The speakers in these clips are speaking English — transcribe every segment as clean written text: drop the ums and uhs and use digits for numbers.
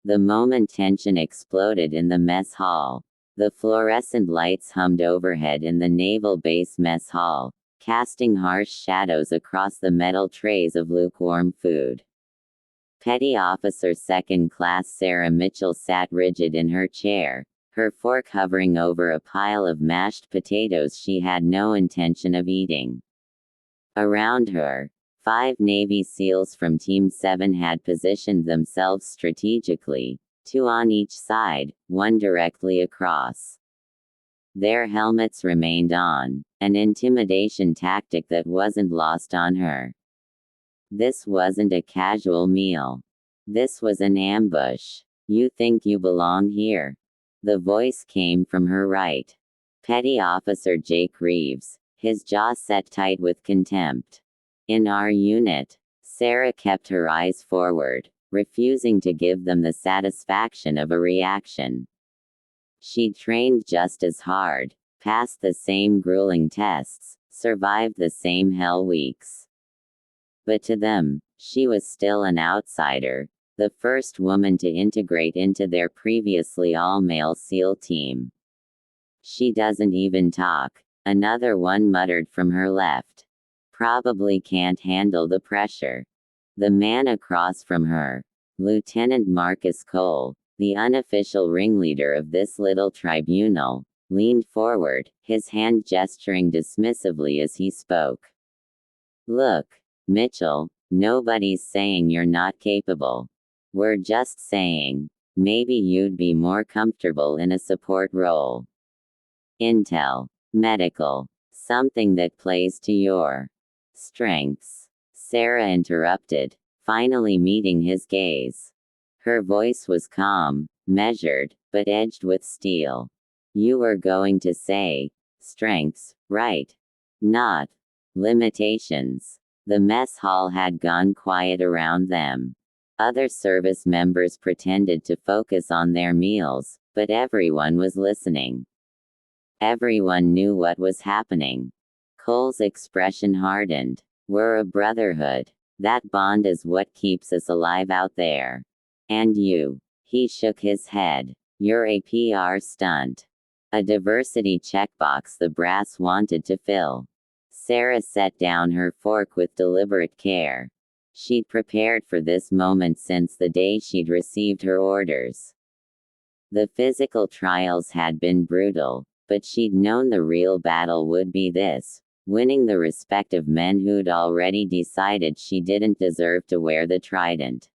The moment tension exploded in the mess hall. The fluorescent lights hummed overhead in the naval base mess hall, casting harsh shadows across the metal trays of lukewarm food. Petty Officer Second Class Sarah Mitchell sat rigid in her chair, her fork hovering over a pile of mashed potatoes she had no intention of eating. Around her, 5 Navy SEALs from Team 7 had positioned themselves strategically, 2 on each side, 1 directly across. Their helmets remained on, an intimidation tactic that wasn't lost on her. This wasn't a casual meal. This was an ambush. You think you belong here? The voice came from her right. Petty Officer Jake Reeves, his jaw set tight with contempt. In our unit, Sarah kept her eyes forward, refusing to give them the satisfaction of a reaction. She'd trained just as hard, passed the same grueling tests, survived the same hell weeks. But to them, she was still an outsider, the first woman to integrate into their previously all-male SEAL team. She doesn't even talk, another one muttered from her left. Probably can't handle the pressure. The man across from her, Lieutenant Marcus Cole, the unofficial ringleader of this little tribunal, leaned forward, his hand gesturing dismissively as he spoke. Look, Mitchell, nobody's saying you're not capable. We're just saying, maybe you'd be more comfortable in a support role. Intel, medical, something that plays to your strengths. Sarah interrupted, finally meeting his gaze. Her voice was calm, measured, but edged with steel. You were going to say, strengths, right? Not limitations. The mess hall had gone quiet around them. Other service members pretended to focus on their meals, but everyone was listening. Everyone knew what was happening. Cole's expression hardened. We're a brotherhood. That bond is what keeps us alive out there. And you. He shook his head. You're a PR stunt. A diversity checkbox the brass wanted to fill. Sarah set down her fork with deliberate care. She'd prepared for this moment since the day she'd received her orders. The physical trials had been brutal, but she'd known the real battle would be this, winning the respect of men who'd already decided she didn't deserve to wear the trident.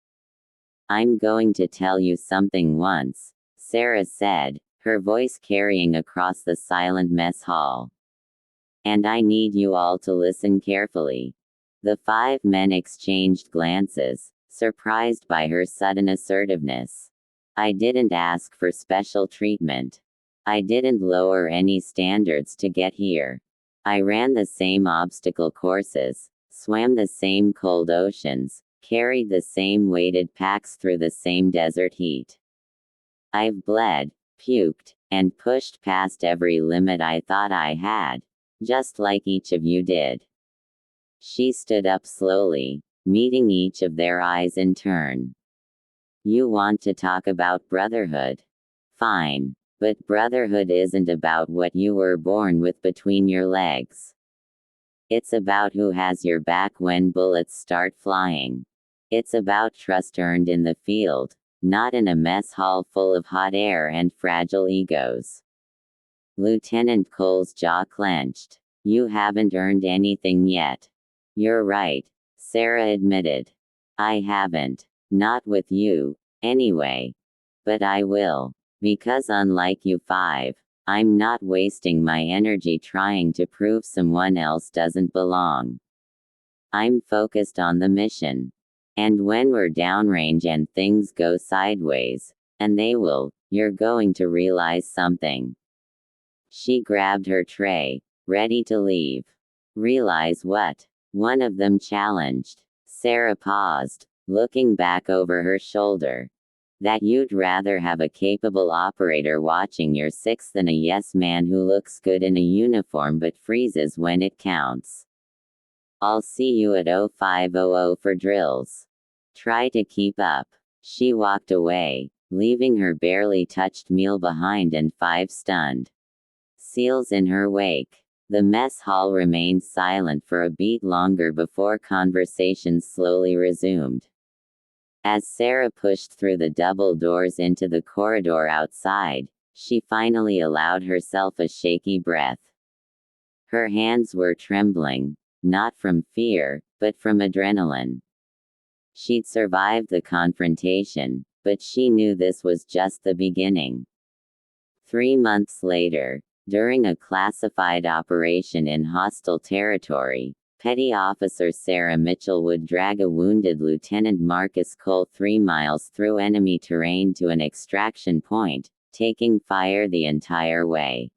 I'm going to tell you something once, Sarah said, her voice carrying across the silent mess hall. And I need you all to listen carefully. The 5 men exchanged glances, surprised by her sudden assertiveness. I didn't ask for special treatment. I didn't lower any standards to get here. I ran the same obstacle courses, swam the same cold oceans, carried the same weighted packs through the same desert heat. I've bled, puked, and pushed past every limit I thought I had, just like each of you did. She stood up slowly, meeting each of their eyes in turn. You want to talk about brotherhood? Fine. But brotherhood isn't about what you were born with between your legs. It's about who has your back when bullets start flying. It's about trust earned in the field, not in a mess hall full of hot air and fragile egos. Lieutenant Cole's jaw clenched. You haven't earned anything yet. You're right, Sarah admitted. I haven't. Not with you, anyway. But I will. Because unlike you 5, I'm not wasting my energy trying to prove someone else doesn't belong. I'm focused on the mission. And when we're downrange and things go sideways, and they will, you're going to realize something. She grabbed her tray, ready to leave. Realize what? One of them challenged. Sarah paused, looking back over her shoulder. That you'd rather have a capable operator watching your 6 than a yes man who looks good in a uniform but freezes when it counts. I'll see you at 0500 for drills. Try to keep up. She walked away, leaving her barely touched meal behind and 5 stunned SEALs in her wake. The mess hall remained silent for a beat longer before conversations slowly resumed. As Sarah pushed through the double doors into the corridor outside, she finally allowed herself a shaky breath. Her hands were trembling, not from fear, but from adrenaline. She'd survived the confrontation, but she knew this was just the beginning. 3 months later, during a classified operation in hostile territory, Petty Officer Sarah Mitchell would drag a wounded Lieutenant Marcus Cole 3 miles through enemy terrain to an extraction point, taking fire the entire way.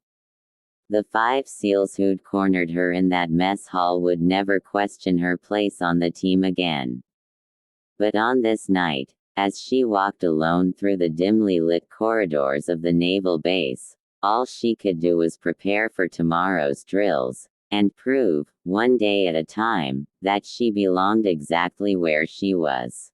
The 5 SEALs who'd cornered her in that mess hall would never question her place on the team again. But on this night, as she walked alone through the dimly lit corridors of the naval base, all she could do was prepare for tomorrow's drills, and prove, one day at a time, that she belonged exactly where she was.